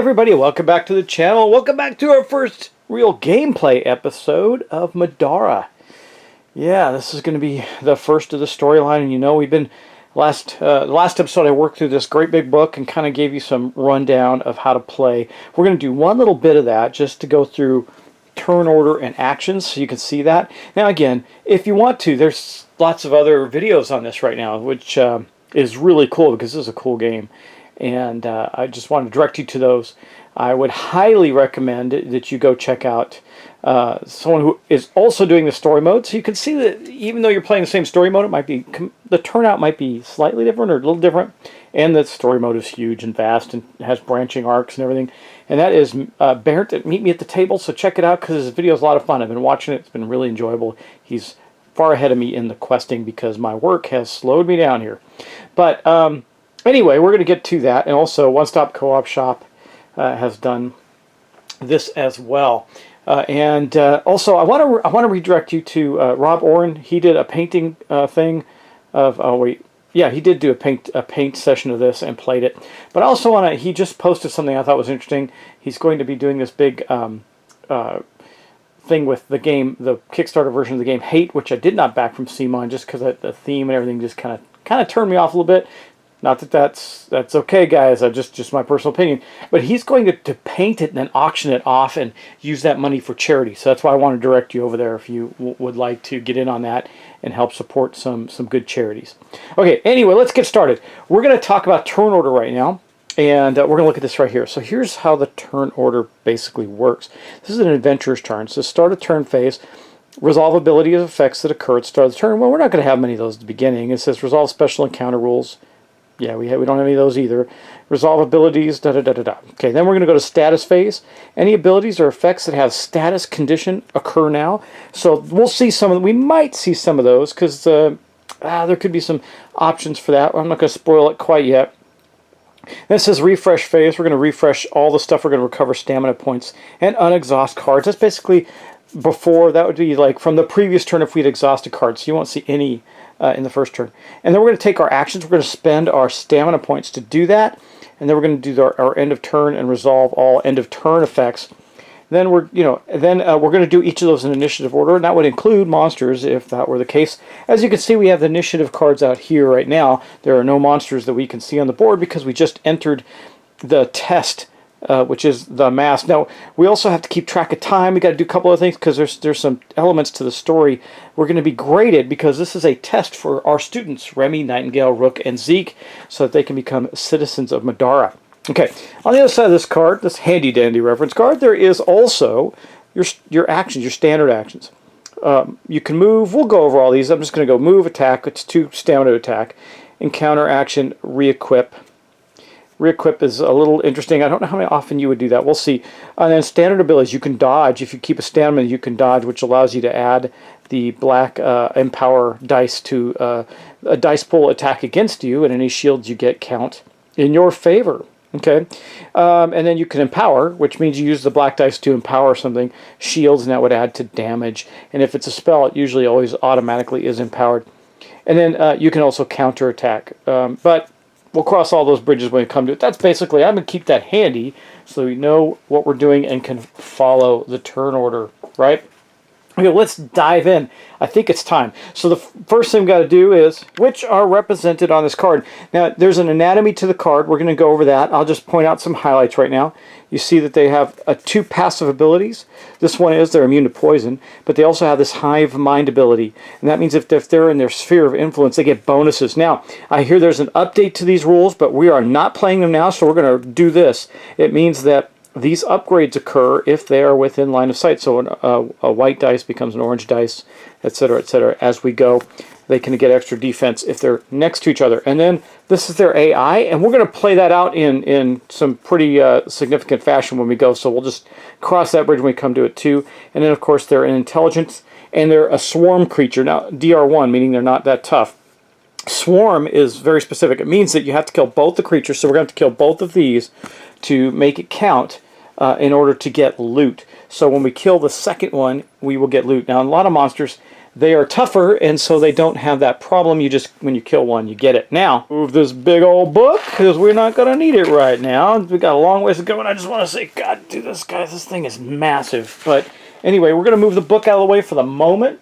everybody, welcome back to the channel. Welcome back to our first real gameplay episode of Middara. Yeah, this is going to be the first of the storyline, and you know we've been last episode I worked through this great big book and kind of gave you some rundown of how to play. We're going to do one little bit of that just to go through turn order and actions so you can see that. Now again, if you want to, there's lots of other videos on this right now, which is really cool because this is a cool game. And I just want to direct you to those. I would highly recommend that you go check out someone who is also doing the story mode, so you can see that even though you're playing the same story mode, it might be the turnout might be slightly different or a little different, and the story mode is huge and vast and has branching arcs and everything. And that is Barrett at Meet Me at the Table, so check it out because his video is a lot of fun. I've been watching it; it's been really enjoyable. He's far ahead of me in the questing because my work has slowed me down here, but. Anyway, we're going to get to that, and also One Stop Co-op Shop has done this as well. Also, I want to redirect you to Rob Oren. He did a painting thing of he did do a paint session of this and played it. But I also want to. He just posted something I thought was interesting. He's going to be doing this big thing with the game, the Kickstarter version of the game Hate, which I did not back from CMON just because the theme and everything just kind of turned me off a little bit. Not that that's okay, guys. Just my personal opinion. But he's going to paint it and then auction it off and use that money for charity. So that's why I want to direct you over there if you would like to get in on that and help support some good charities. Okay, anyway, let's get started. We're going to talk about turn order right now. And we're going to look at this right here. So here's how the turn order basically works. This is an adventurer's turn. So start a turn phase. Resolve ability of effects that occur at the start of the turn. Well, we're not going to have many of those at the beginning. It says resolve special encounter rules. Yeah, we don't have any of those either. Resolve abilities, da-da-da-da-da. Okay, then we're going to go to status phase. Any abilities or effects that have status condition occur now. So we'll see some of them. We might see some of those because there could be some options for that. I'm not going to spoil it quite yet. Then it says refresh phase. We're going to refresh all the stuff. We're going to recover stamina points and unexhaust cards. That's basically before, that would be like from the previous turn if we'd exhausted cards. So you won't see any in the first turn. And then we're going to take our actions. We're going to spend our stamina points to do that. And then we're going to do our end of turn and resolve all end of turn effects. Then we're going to do each of those in initiative order, and that would include monsters if that were the case. As you can see, we have the initiative cards out here right now. There are no monsters that we can see on the board because we just entered the test, which is the mask. Now, we also have to keep track of time. We got to do a couple of things because there's some elements to the story. We're going to be graded because this is a test for our students, Remi, Nightingale, Rook, and Zeke, so that they can become citizens of Middara. Okay, on the other side of this card, this handy-dandy reference card, there is also your actions, your standard actions. You can move. We'll go over all these. I'm just going to go move, attack. It's 2 stamina to attack. Encounter action, re-equip. Re-equip is a little interesting. I don't know how often you would do that. We'll see. And then standard abilities. You can dodge. If you keep a stamina, you can dodge, which allows you to add the black empower dice to a dice pool attack against you, and any shields you get count in your favor. Okay, and then you can empower, which means you use the black dice to empower something, shields, and that would add to damage. And if it's a spell, it usually always automatically is empowered. And then you can also counterattack. But we'll cross all those bridges when we come to it. That's basically, I'm going to keep that handy so we know what we're doing and can follow the turn order, right? Okay, let's dive in. I think it's time. So the first thing we've got to do is, which are represented on this card. Now, there's an anatomy to the card. We're going to go over that. I'll just point out some highlights right now. You see that they have 2 passive abilities. This one is they're immune to poison, but they also have this hive mind ability. And that means if they're in their sphere of influence, they get bonuses. Now, I hear there's an update to these rules, but we are not playing them now, so we're going to do this. It means that these upgrades occur if they are within line of sight. So a white dice becomes an orange dice, etc., etc. As we go, they can get extra defense if they're next to each other. And then this is their AI, and we're going to play that out in some pretty significant fashion when we go. So we'll just cross that bridge when we come to it too. And then, of course, they're an intelligence, and they're a swarm creature. Now, DR1, meaning they're not that tough. Swarm is very specific. It means that you have to kill both the creatures, so we're going to have to kill both of these to make it count. In order to get loot. So when we kill the second one, we will get loot. Now, in a lot of monsters, they are tougher, and so they don't have that problem. You just, when you kill one, you get it. Now, move this big old book, because we're not going to need it right now. We got a long ways to go, and I just want to say, God, dude, this thing is massive. But anyway, we're going to move the book out of the way for the moment,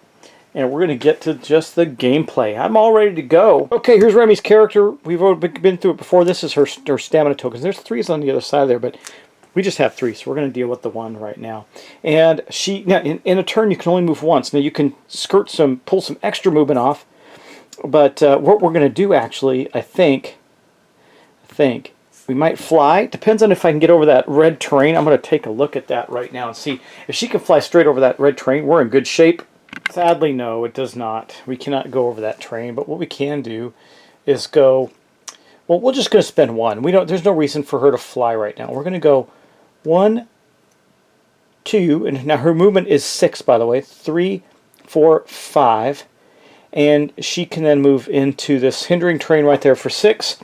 and we're going to get to just the gameplay. I'm all ready to go. Okay, here's Remi's character. We've already been through it before. This is her stamina tokens. There's 3s on the other side there, but we just have 3, so we're going to deal with the 1 right now. And she, now in a turn, you can only move once. Now you can pull some extra movement off. But what we're going to do, actually, I think we might fly. Depends on if I can get over that red terrain. I'm going to take a look at that right now and see if she can fly straight over that red terrain. We're in good shape. Sadly, no, it does not. We cannot go over that terrain. But what we can do is go. Well, we're just going to spend 1. There's no reason for her to fly right now. We're going to go 1, 2, and now her movement is 6, by the way. 3, 4, 5, and she can then move into this hindering terrain right there for 6.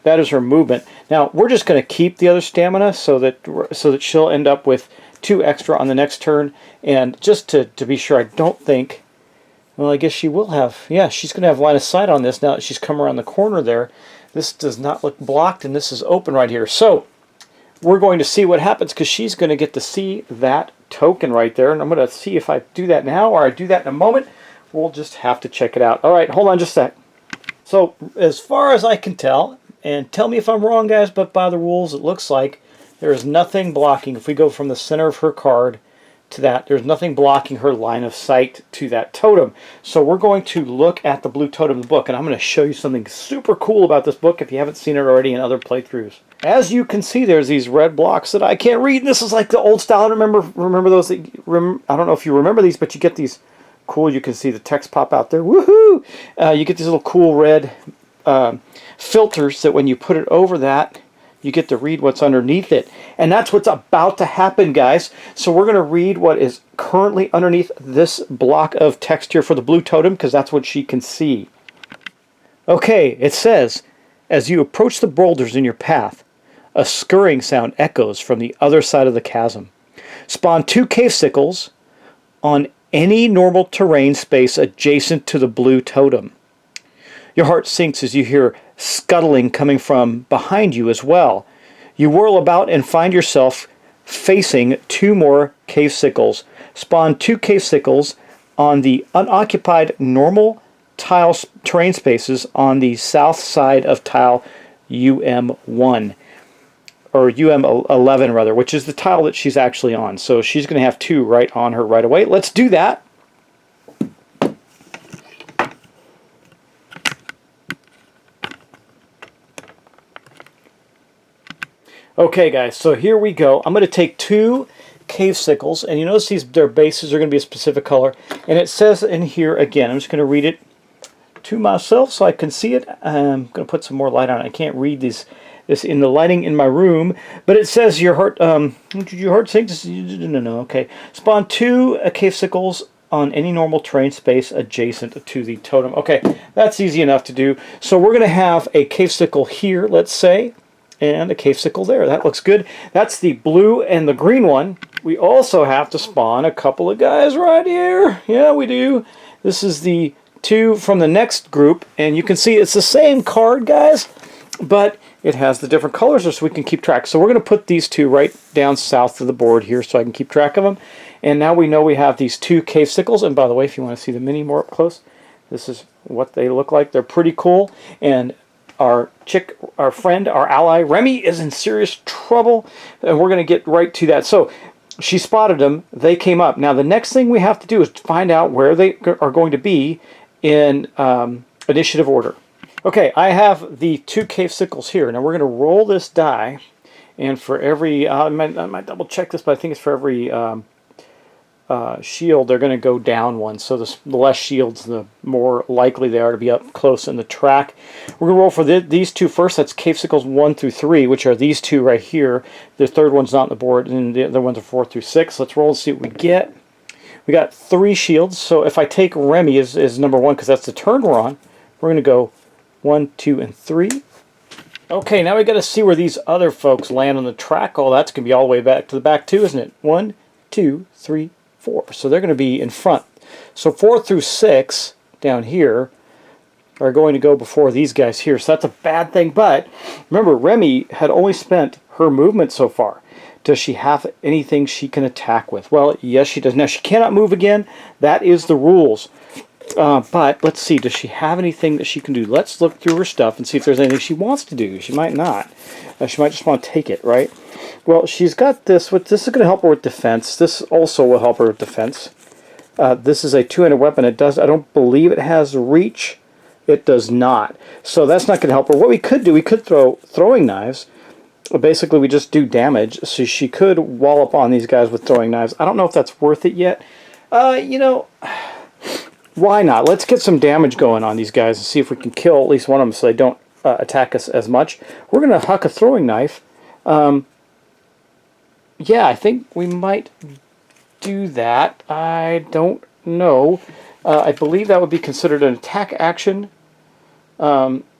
That is her movement. Now we're just going to keep the other stamina so that she'll end up with 2 extra on the next turn. And just to be sure, I don't think. Well, I guess she will have. Yeah, she's going to have line of sight on this now that she's come around the corner there. This does not look blocked, and this is open right here. So we're going to see what happens, because she's going to get to see that token right there. And I'm going to see if I do that now or I do that in a moment. We'll just have to check it out. All right, hold on just a sec. So as far as I can tell, and tell me if I'm wrong, guys, but by the rules, it looks like there is nothing blocking. If we go from the center of her card to that, there's nothing blocking her line of sight to that totem. So we're going to look at the blue totem in the book, and I'm going to show you something super cool about this book if you haven't seen it already in other playthroughs. As you can see, there's these red blocks that I can't read. This is like the old style. Remember those? I don't know if you remember these, but you get these cool. You can see the text pop out there. Woohoo! You get these little cool red filters that when you put it over that, you get to read what's underneath it. And that's what's about to happen, guys. So we're going to read what is currently underneath this block of text here for the blue totem, because that's what she can see. Okay, it says, as you approach the boulders in your path, a scurrying sound echoes from the other side of the chasm. Spawn 2 cave sickles on any normal terrain space adjacent to the blue totem. Your heart sinks as you hear scuttling coming from behind you as well. You whirl about and find yourself facing 2 more cave sickles. Spawn 2 cave sickles on the unoccupied normal tile terrain spaces on the south side of tile UM1. Or UM11 rather, which is the tile that she's actually on. So she's going to have 2 right on her right away. Let's do that. Okay, guys, so here we go. I'm going to take 2 cave sickles, and you notice their bases are going to be a specific color. And it says in here, again, I'm just going to read it to myself so I can see it. I'm going to put some more light on it. I can't read this in the lighting in my room, but it says your heart sinks. No, okay. Spawn 2 cave sickles on any normal terrain space adjacent to the totem. Okay, that's easy enough to do. So we're going to have a cave sickle here, let's say, and a cave sickle there. That looks good. That's the blue and the green one. We also have to spawn a couple of guys right here. Yeah, we do. This is the 2 from the next group, and you can see it's the same card, guys, but it has the different colors so we can keep track. So we're going to put these 2 right down south of the board here so I can keep track of them. And now we know we have these 2 cave sickles. And by the way, if you want to see the mini more up close, this is what they look like. They're pretty cool. And our friend, our ally, Remi, is in serious trouble. And we're going to get right to that. So she spotted them. They came up. Now the next thing we have to do is find out where they are going to be in initiative order. Okay, I have the 2 cave sickles here. Now we're going to roll this die, and for every, I might double check this, but I think it's for every shield, they're going to go down 1. So the less shields, the more likely they are to be up close in the track. We're going to roll for these 2 first. That's cave sickles 1 through 3, which are these 2 right here. The third one's not on the board, and the other ones are 4 through 6. Let's roll and see what we get. We got 3 shields, so if I take Remi as number 1, because that's the turn we're on, we're going to go 1, 2, and 3. Okay, now we got to see where these other folks land on the track. Oh, that's going to be all the way back to the back too, isn't it? 1, 2, 3, 4. So they're going to be in front. So 4 through 6 down here are going to go before these guys here. So that's a bad thing. But remember, Remi had only spent her movement so far. Does she have anything she can attack with? Well, yes, she does. Now, she cannot move again. That is the rules. But let's see. Does she have anything that she can do? Let's look through her stuff and see if there's anything she wants to do. She might not. She might just want to take it, right? Well, she's got this. This is going to help her with defense. This also will help her with defense. This is a two-handed weapon. It does. I don't believe it has reach. It does not. So that's not going to help her. What we could do, we could throw throwing knives. Basically, we just do damage. So she could wallop on these guys with throwing knives. I don't know if that's worth it yet. You know, why not? Let's get some damage going on these guys and see if we can kill at least one of them so they don't attack us as much. We're going to huck a throwing knife. Yeah, I think we might do that. I don't know. I believe that would be considered an attack action.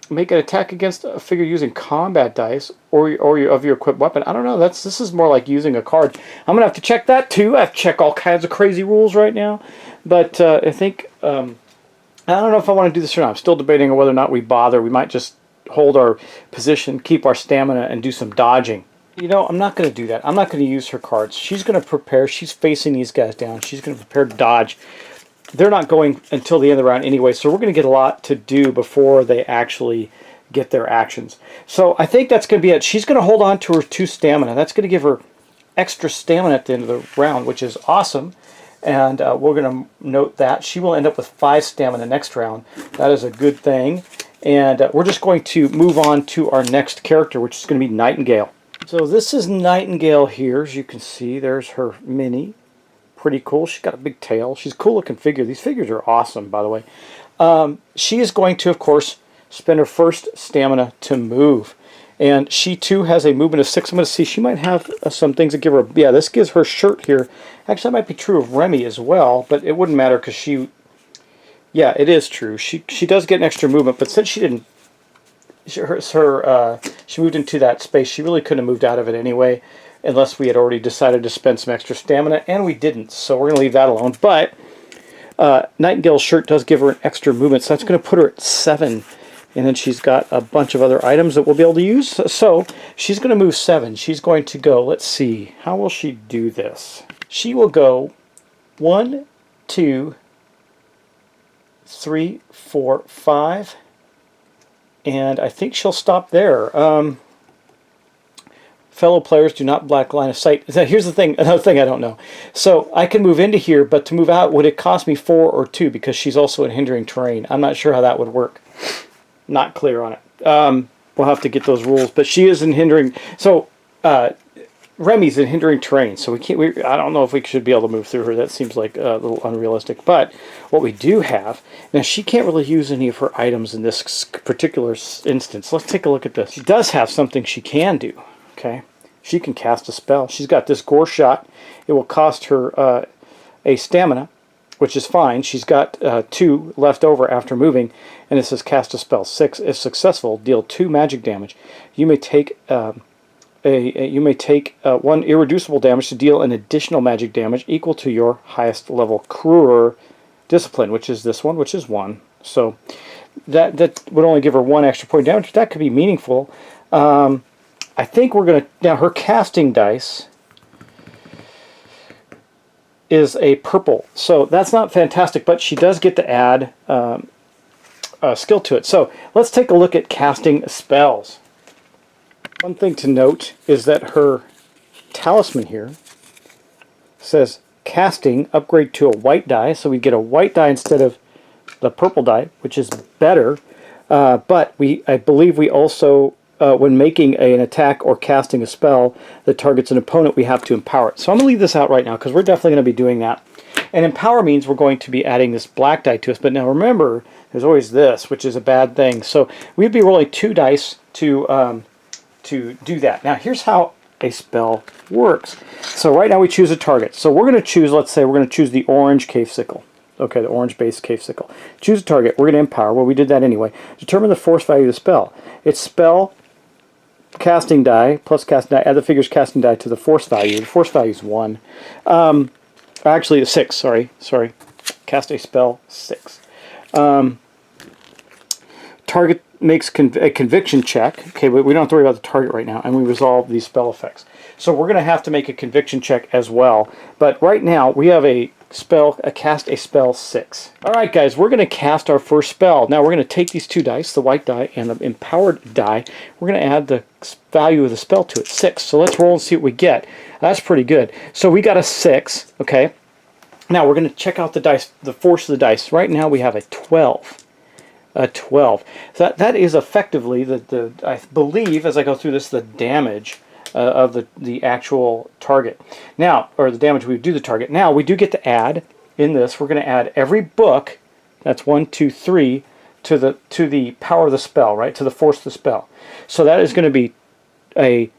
Make an attack against a figure using combat dice or of your equipped weapon. I don't know. This is more like using a card. I'm gonna have to check that too. I have to check all kinds of crazy rules right now. But I think I don't know if I want to do this or not. I'm still debating on whether or not we bother. We might just hold our position, keep our stamina, and do some dodging. You know, I'm not going to do that. I'm not going to use her cards. She's going to prepare. She's facing these guys down. She's going to prepare to dodge. They're not going until the end of the round anyway, so we're going to get a lot to do before they actually get their actions. So I think that's going to be it. She's going to hold on to her 2 stamina. That's going to give her extra stamina at the end of the round, which is awesome. And we're going to note that. She will end up with 5 stamina next round. That is a good thing. And we're just going to move on to our next character, which is going to be Nightingale. So this is Nightingale here. As you can see, there's her mini. Pretty cool. She's got a big tail. She's a cool looking figure. These figures are awesome, by the way. She is going to, of course, spend her first stamina to move. And she, too, has a movement of 6. I'm going to see. She might have some things that give her... Yeah, this gives her shirt here. Actually, that might be true of Remi as well, but it wouldn't matter because she... Yeah, it is true. She does get an extra movement, but since she didn't... She moved into that space, she really couldn't have moved out of it anyway, unless we had already decided to spend some extra stamina, and we didn't, so we're going to leave that alone. But Nightingale's shirt does give her an extra movement, so that's going to put her at 7. And then she's got a bunch of other items that we'll be able to use. So she's going to move 7. She's going to go, let's see, how will she do this? She will go 1, 2, 3, 4, 5, and I think she'll stop there. Fellow players do not block line of sight. Here's the thing, another thing I don't know. So I can move into here, but to move out, would it cost me 4 or 2? Because she's also in hindering terrain. I'm not sure how that would work. Not clear on it. We'll have to get those rules. But she is in hindering. So Remi's in hindering terrain. So we can't. I don't know if we should be able to move through her. That seems like a little unrealistic. But what we do have now, she can't really use any of her items in this particular instance. Let's take a look at this. She does have something she can do. Okay, she can cast a spell. She's got this gore shot. It will cost her a stamina, which is fine. She's got 2 left over after moving, and it says cast a spell. 6, if successful, deal 2 magic damage. You may take 1 irreducible damage to deal an additional magic damage equal to your highest level Cruer discipline, which is this one, which is 1. So that would only give her 1 extra point of damage, but that could be meaningful. I think we're going to... Now, her casting dice is a purple. So that's not fantastic, but she does get to add skill to it. So let's take a look at casting spells. One thing to note is that her talisman here says casting, upgrade to a white die. So we get a white die instead of the purple die, which is better. But I believe we also... when making an attack or casting a spell that targets an opponent, we have to empower it. So I'm going to leave this out right now because we're definitely going to be doing that. And empower means we're going to be adding this black die to us. But now remember, there's always this, which is a bad thing. So we'd be rolling 2 dice to do that. Now here's how a spell works. So right now we choose a target. So we're going to choose, let's say we're going to choose the orange cave sickle. Okay, the orange-based cave sickle. Choose a target. We're going to empower. Well, we did that anyway. Determine the force value of the spell. It's spell... casting die plus casting die, add the figure's casting die to the force value. The force value is 1. Actually, 6. Sorry. Cast a spell 6. Target makes a conviction check. Okay, but we don't have to worry about the target right now, and we resolve these spell effects. So we're going to have to make a conviction check as well. But right now we have a cast a spell 6. All right, guys, we're going to cast our first spell. Now we're going to take these 2 dice, the white die and the empowered die. We're going to add the value of the spell to it, 6. So let's roll and see what we get. That's pretty good. So we got a 6. Okay. Now we're going to check out the dice, the force of the dice. Right now we have a 12. A 12. So that is effectively the I believe, as I go through this, the damage of the actual target. Now, or the damage we do the target. Now we do get to add in this. We're going to add every book. That's 1, 2, 3 to the power of the spell, right? To the force of the spell. So that is going to be a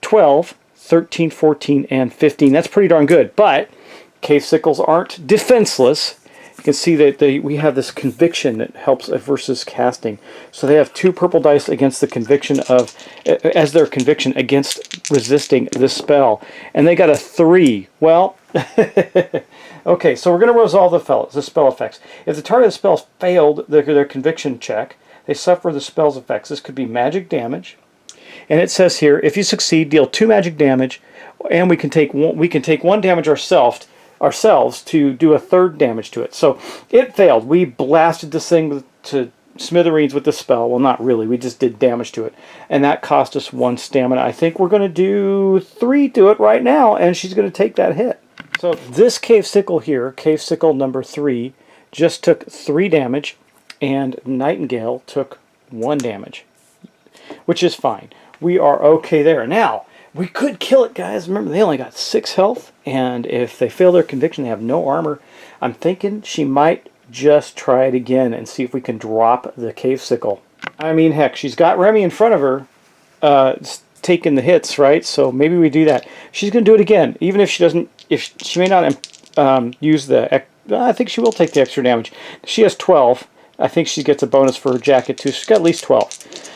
12, 13, 14, and 15. That's pretty darn good. But cave sickles aren't defenseless. You can see that we have this conviction that helps versus casting. So they have 2 purple dice against the conviction of, as their conviction against resisting this spell. And they got a 3. Well, okay, so we're going to resolve the spell effects. If the target of the spell failed their conviction check, they suffer the spell's effects. This could be magic damage. And it says here, if you succeed, deal 2 magic damage, and we can take 1 damage ourselves to do a 3rd damage to it. So it failed. We blasted this thing to smithereens with the spell. Well, not really. We just did damage to it. And that cost us 1 stamina. I think we're going to do 3 to it right now, and she's going to take that hit. So this cave sickle here, cave sickle number 3, just took 3 damage, and Nightingale took 1 damage, which is fine. We are okay there. Now, we could kill it, guys. Remember, they only got 6 health, and if they fail their conviction, they have no armor. I'm thinking she might just try it again and see if we can drop the cave sickle. I mean, heck, she's got Remi in front of her, taking the hits, right? So maybe we do that. She's going to do it again, even if she doesn't. If she may not use the. I think she will take the extra damage. She has 12. I think she gets a bonus for her jacket too. She's got at least 12.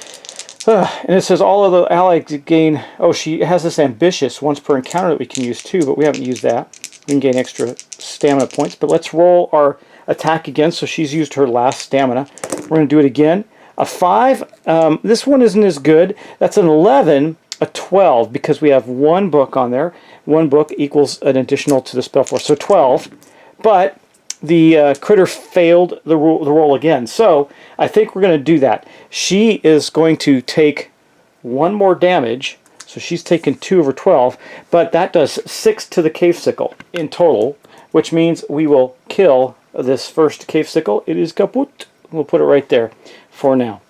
And it says all of the allies gain... Oh, she has this ambitious once per encounter that we can use too, but we haven't used that. We can gain extra stamina points. But let's roll our attack again. So she's used her last stamina. We're going to do it again. A 5. This one isn't as good. That's an 11. A 12 because we have 1 book on there. 1 book equals an additional to the spell force. So 12. But the critter failed the roll again. So I think we're going to do that. She is going to take 1 more damage. So she's taken 2 over 12. But that does 6 to the cave sickle in total, which means we will kill this first cave sickle. It is kaput. We'll put it right there for now.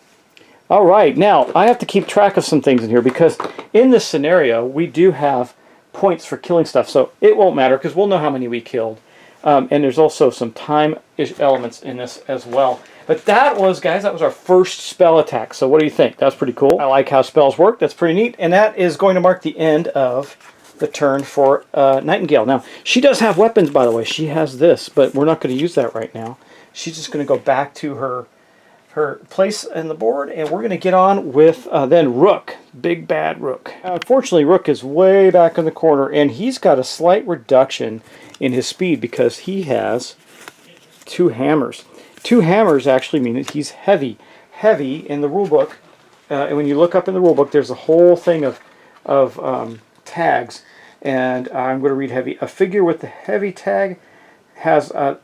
All right, now I have to keep track of some things in here because in this scenario we do have points for killing stuff. So it won't matter because we'll know how many we killed. And there's also some time elements in this as well. But that was, guys, that was our first spell attack. So what do you think? That was pretty cool. I like how spells work. That's pretty neat. And that is going to mark the end of the turn for Nightingale. Now, she does have weapons, by the way. She has this, but we're not going to use that right now. She's just going to go back to her place in the board, and we're going to get on with then Rook, big bad Rook. Unfortunately, Rook is way back in the corner, and he's got a slight reduction in his speed because he has 2 hammers. 2 hammers actually mean that he's heavy. Heavy in the rulebook, and when you look up in the rulebook, there's a whole thing of tags, and I'm going to read heavy. A figure with the heavy tag has a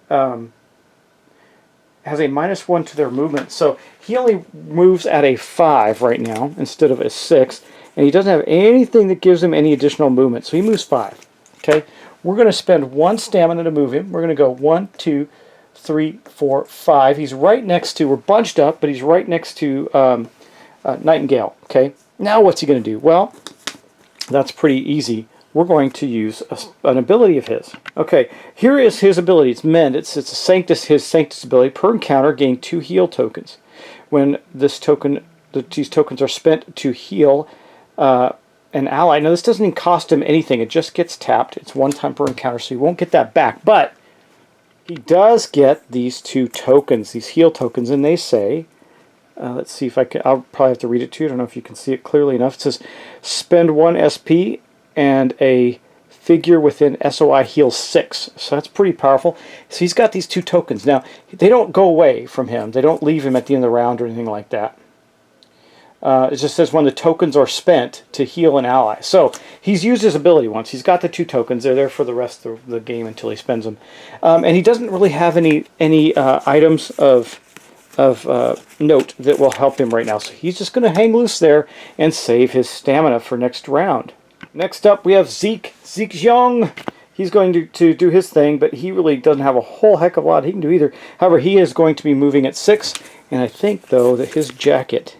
-1 to their movement. So he only moves at a 5 right now instead of a 6. And he doesn't have anything that gives him any additional movement. So he moves 5. Okay? We're going to spend 1 stamina to move him. We're going to go 1, 2, 3, 4, 5. He's right next to, we're bunched up, but he's right next to Nightingale. Okay? Now what's he going to do? Well, that's pretty easy. We're going to use an ability of his. Okay, here is his ability. It's Mend. It's his Sanctus ability. Per encounter, gain 2 heal tokens. When these tokens are spent to heal an ally. Now, this doesn't even cost him anything. It just gets tapped. It's 1 time per encounter, so he won't get that back. But he does get these 2 tokens, these heal tokens, and they say, let's see if I can. I'll probably have to read it to you. I don't know if you can see it clearly enough. It says, spend 1 SP and a figure within SOI heals 6. So that's pretty powerful. So he's got these 2 tokens. Now, they don't go away from him. They don't leave him at the end of the round or anything like that. It just says when the tokens are spent to heal an ally. So he's used his ability once. He's got the 2 tokens. They're there for the rest of the game until he spends them. And he doesn't really have any items of note that will help him right now. So he's just going to hang loose there and save his stamina for next round. Next up, we have Zeke. Zeke's young. He's going to do his thing, but he really doesn't have a whole heck of a lot he can do either. However, he is going to be moving at 6, and I think, though, that his jacket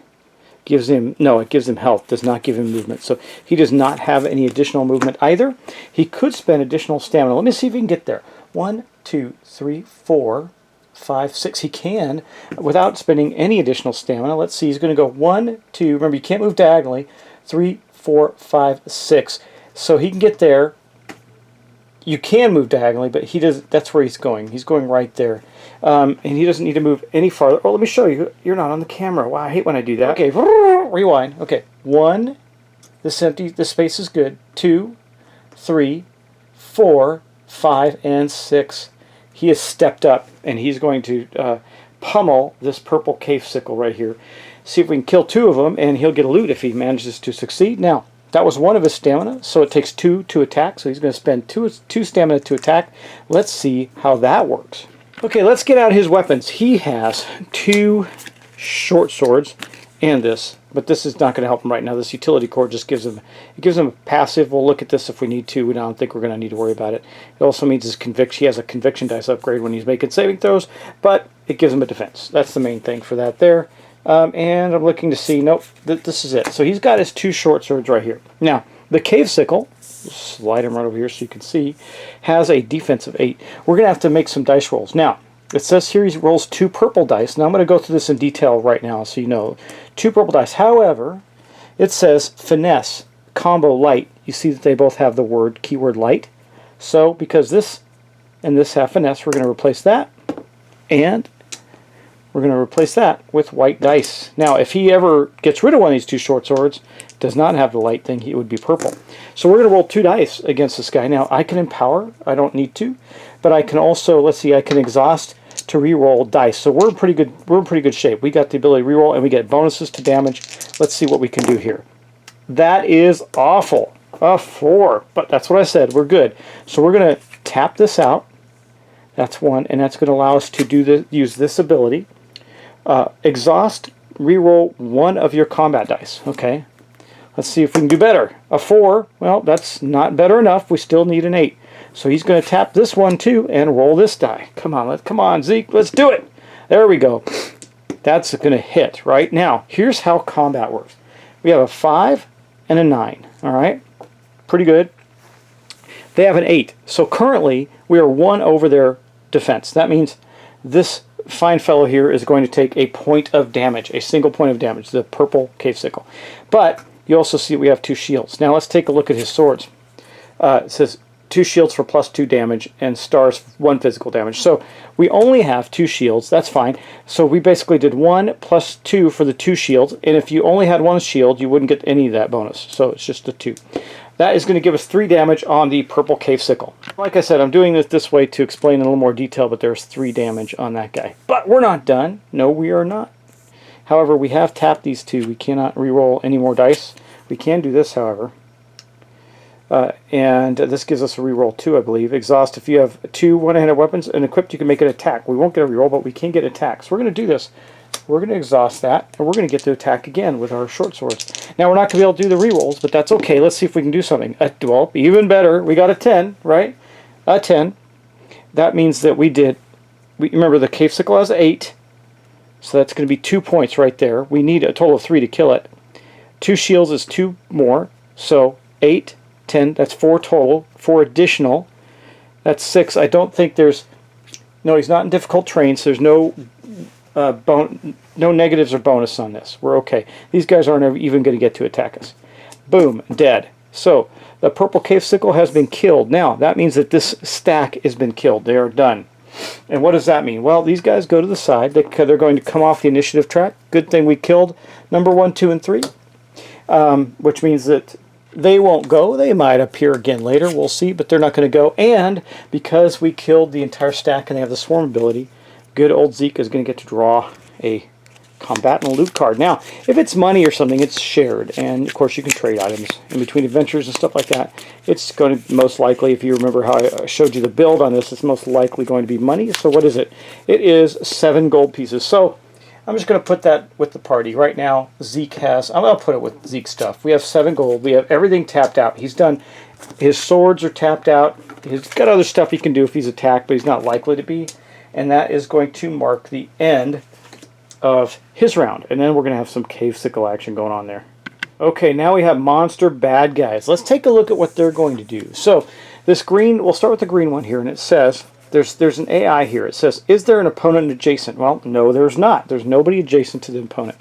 gives him, no, it gives him health, does not give him movement. So he does not have any additional movement either. He could spend additional stamina. Let me see if he can get there. 1, 2, 3, 4, 5, 6. He can without spending any additional stamina. Let's see. He's going to go 1, 2. Remember, you can't move diagonally. 3, 4, 5, 6. So he can get there. You can move diagonally, but he does. That's where he's going. He's going right there. And he doesn't need to move any farther. Oh, let me show you. You're not on the camera. Wow, I hate when I do that. Okay, rewind. Okay, 1. This empty. This space is good. 2, 3, 4, 5, and 6. He has stepped up, and he's going to pummel this purple cave sickle right here. See if we can kill 2 of them, and he'll get a loot if he manages to succeed. Now, that was 1 of his stamina, so it takes 2 to attack. So he's going to spend 2 stamina to attack. Let's see how that works. Okay, let's get out his weapons. He has 2 short swords and this, but this is not going to help him right now. This utility core just gives him a passive. We'll look at this if we need to. We don't think we're going to need to worry about it. It also means he has a conviction dice upgrade when he's making saving throws, but it gives him a defense. That's the main thing for that there. And I'm looking to see, nope, this is it. So he's got his 2 short swords right here. Now, the cave sickle, slide him right over here so you can see, has a defense of 8. We're going to have to make some dice rolls. Now, it says here he rolls 2 purple dice. Now, I'm going to go through this in detail right now so you know. 2 purple dice. However, it says finesse, combo, light. You see that they both have the keyword light. So, because this and this have finesse, we're going to replace that. And we're going to replace that with white dice. Now, if he ever gets rid of one of these 2 short swords, does not have the light thing, it would be purple. So we're going to roll 2 dice against this guy. Now, I can empower. I don't need to. But I can also, let's see, I can exhaust to re-roll dice. So we're in pretty good shape. We got the ability to re-roll, and we get bonuses to damage. Let's see what we can do here. That is awful. A 4. But that's what I said. We're good. So we're going to tap this out. That's 1. And that's going to allow us to use this ability. Exhaust, reroll 1 of your combat dice. Okay, let's see if we can do better. A 4, well, that's not better enough. We still need an 8. So he's going to tap this one too and roll this die. Come on, Zeke, let's do it. There we go. That's going to hit right now. Here's how combat works. We have a 5 and a 9. All right, pretty good. They have an 8. So currently we are 1 over their defense. That means this fine fellow here is going to take a point of damage, a single point of damage, the purple cave sickle. But you also see we have 2 shields. Now let's take a look at his swords. It says 2 shields for +2 damage and stars 1 physical damage. So we only have 2 shields. That's fine. So we basically did 1 plus 2 for the 2 shields. And if you only had 1 shield, you wouldn't get any of that bonus. So it's just a 2. That is going to give us 3 damage on the purple cave sickle. Like I said, I'm doing this way to explain in a little more detail, but there's 3 damage on that guy. But we're not done. No, we are not. However, we have tapped these 2. We cannot re-roll any more dice. We can do this, however. And this gives us a re-roll 2, I believe. Exhaust, if you have 2 one-handed weapons and equipped, you can make an attack. We won't get a re-roll, but we can get attacks. So we're going to do this. We're going to exhaust that, and we're going to get to attack again with our short swords. Now, we're not going to be able to do the re-rolls, but that's okay. Let's see if we can do something. Well, even better, we got a 10, right? A 10. That means that remember, the cave sickle has 8, so that's going to be 2 points right there. We need a total of 3 to kill it. 2 shields is 2 more, so 8, 10, that's 4 total. 4 additional, that's 6. I don't think there's... No, he's not in difficult terrain, so there's no... no negatives or bonus on this. We're okay. These guys aren't even going to get to attack us. Boom, dead. So the purple cave sickle has been killed. Now that means that this stack has been killed. They are done. And what does that mean? Well, these guys go to the side. They're going to come off the initiative track. Good thing we killed number 1, 2, and 3, which means that they won't go. They might appear again later. We'll see, but they're not going to go. And because we killed the entire stack and they have the swarm ability, good old Zeke is going to get to draw a combatant loot card. Now, if it's money or something, it's shared. And, of course, you can trade items in between adventures and stuff like that. It's going to most likely, if you remember how I showed you the build on this, it's most likely going to be money. So what is it? It is 7 gold pieces. So I'm just going to put that with the party. Right now, Zeke has... I'll put it with Zeke stuff. We have 7 gold. We have everything tapped out. He's done... His swords are tapped out. He's got other stuff he can do if he's attacked, but he's not likely to be. And that is going to mark the end of his round. And then we're going to have some cave sickle action going on there. Okay, now we have monster bad guys. Let's take a look at what they're going to do. So, this green... We'll start with the green one here, and it says... There's an AI here. It says, is there an opponent adjacent? Well, no, there's not. There's nobody adjacent to the opponent.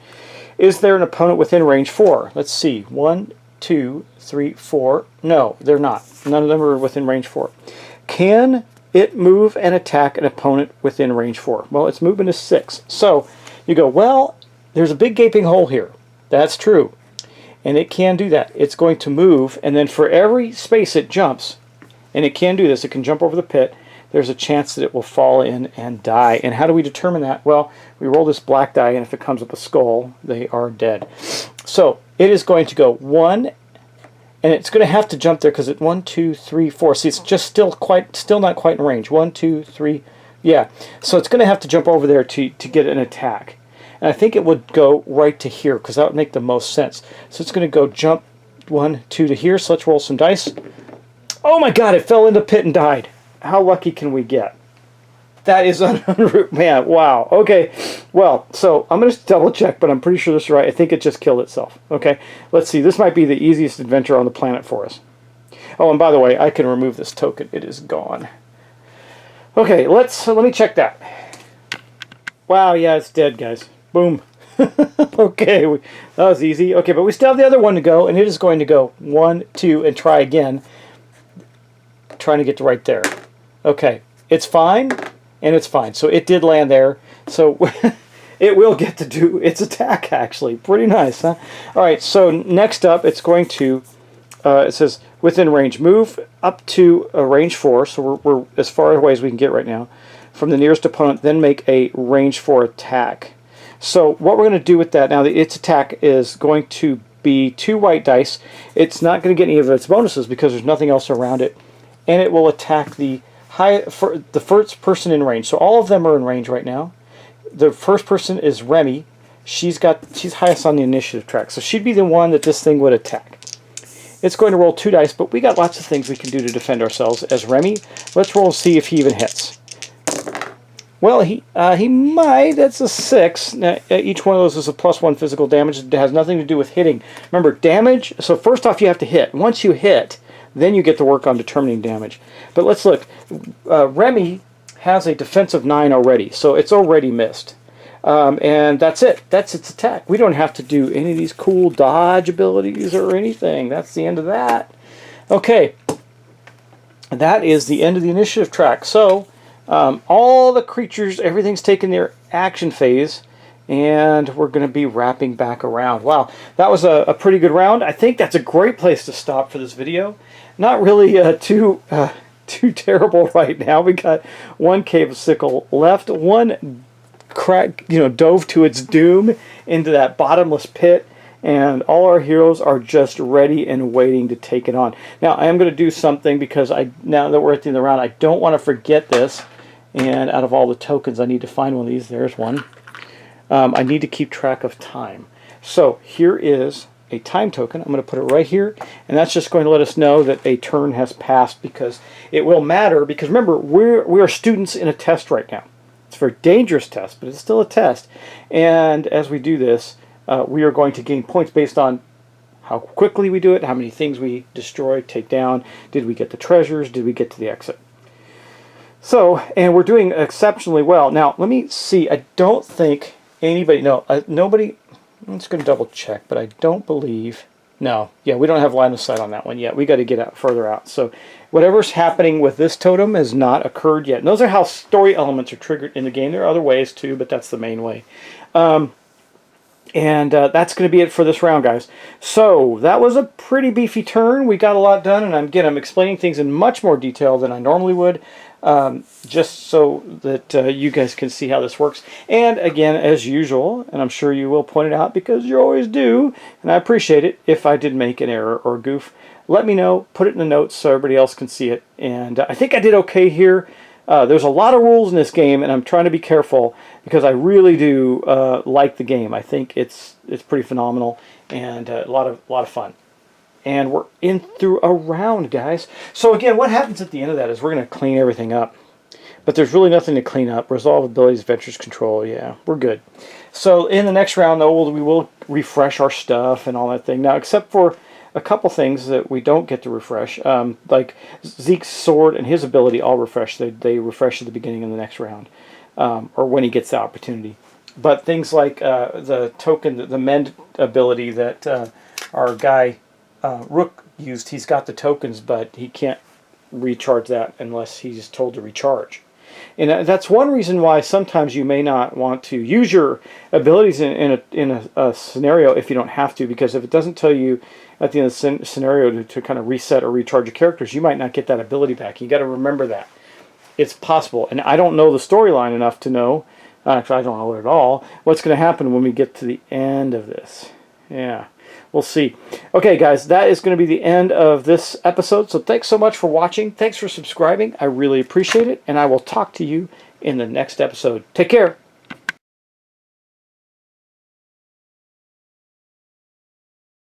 Is there an opponent within range 4? Let's see. 1, 2, 3, 4. No, they're not. None of them are within range 4. Can it move and attack an opponent within range 4? Well, its movement is 6. So, you go, well, there's a big gaping hole here. That's true. And it can do that. It's going to move, and then for every space it jumps, and it can do this, it can jump over the pit, there's a chance that it will fall in and die. And how do we determine that? Well, we roll this black die, and if it comes up a skull, they are dead. So it is going to go 1, and it's going to have to jump there because it's 1, 2, 3, 4. See, it's just still not quite in range. 1, 2, 3, yeah. So it's going to have to jump over there to get an attack. And I think it would go right to here because that would make the most sense. So it's going to go jump 1, 2 to here. So let's roll some dice. Oh my God! It fell into the pit and died. How lucky can we get? That is man, wow. Okay, well, so I'm going to double check, but I'm pretty sure this is right. I think it just killed itself. Okay, let's see. This might be the easiest adventure on the planet for us. Oh, and by the way, I can remove this token. It is gone. Okay, let me check that. Wow, yeah, it's dead, guys. Boom. Okay, that was easy. Okay, but we still have the other one to go, and it is going to go 1, 2, and try again. Trying to get to right there. Okay, it's fine, and it's fine. So it did land there. So it will get to do its attack, actually. Pretty nice, huh? All right, so next up, it's going to, it says, within range. Move up to a range 4, so we're as far away as we can get right now, from the nearest opponent, then make a range 4 attack. So what we're going to do with that, now its attack is going to be 2 white dice. It's not going to get any of its bonuses because there's nothing else around it. And it will attack the first person in range. So all of them are in range right now. The first person is Remi. She's highest on the initiative track. So she'd be the one that this thing would attack. It's going to roll 2 dice, but we got lots of things we can do to defend ourselves as Remi. Let's roll and see if he even hits. Well, he might. That's a 6. Now, each one of those is a +1 physical damage. It has nothing to do with hitting. Remember, damage, so first off you have to hit. Once you hit, then you get to work on determining damage. But let's look. Remi has a defensive 9 already, so it's already missed. And that's it. That's its attack. We don't have to do any of these cool dodge abilities or anything. That's the end of that. Okay. That is the end of the initiative track. So, all the creatures, everything's taken their action phase, and we're going to be wrapping back around. Wow, that was a pretty good round. I think that's a great place to stop for this video. Not really too terrible right now. We got 1 cave sickle left. 1 dove to its doom into that bottomless pit, and all our heroes are just ready and waiting to take it on. Now, I am going to do something because now that we're at the end of the round, I don't want to forget this. And out of all the tokens, I need to find one of these. There's one. I need to keep track of time. So here is a time token. I'm going to put it right here, and that's just going to let us know that a turn has passed, because it will matter, because remember, we are students in a test right now. It's a very dangerous test, but it's still a test. And as we do this, we are going to gain points based on how quickly we do it, how many things we destroy, take down, did we get the treasures, did we get to the exit. So, and we're doing exceptionally well. Now, let me see. I don't think anybody, nobody, I'm just going to double check, but I don't believe, no. Yeah, we don't have line of sight on that one yet. We got to get further out. So, whatever's happening with this totem has not occurred yet. And those are how story elements are triggered in the game. There are other ways too, but that's the main way. And that's going to be it for this round, guys. So that was a pretty beefy turn. We got a lot done, and again, I'm explaining things in much more detail than I normally would, just so that you guys can see how this works. And again, as usual, and I'm sure you will point it out because you always do, and I appreciate it, if I did make an error or goof, let me know, put it in the notes so everybody else can see it. And I think I did okay here. There's a lot of rules in this game, and I'm trying to be careful because I really do like the game. I think it's pretty phenomenal and a lot of fun. And we're in through a round, guys. So again, what happens at the end of that is we're going to clean everything up. But there's really nothing to clean up. Resolve abilities, adventures, control. Yeah, we're good. So in the next round, though, we will refresh our stuff and all that thing. Now, except for a couple things that we don't get to refresh, like Zeke's sword and his ability all refresh. They refresh at the beginning of the next round, or when he gets the opportunity. But things like the token, the mend ability that our guy Rook used, he's got the tokens, but he can't recharge that unless he's told to recharge. And that's one reason why sometimes you may not want to use your abilities in a scenario if you don't have to, because if it doesn't tell you at the end of the scenario to kind of reset or recharge your characters, you might not get that ability back. You got to remember that. It's possible. And I don't know the storyline enough to know, actually I don't know it at all, what's going to happen when we get to the end of this. Yeah, we'll see. Okay, guys, that is going to be the end of this episode. So thanks so much for watching. Thanks for subscribing. I really appreciate it. And I will talk to you in the next episode. Take care.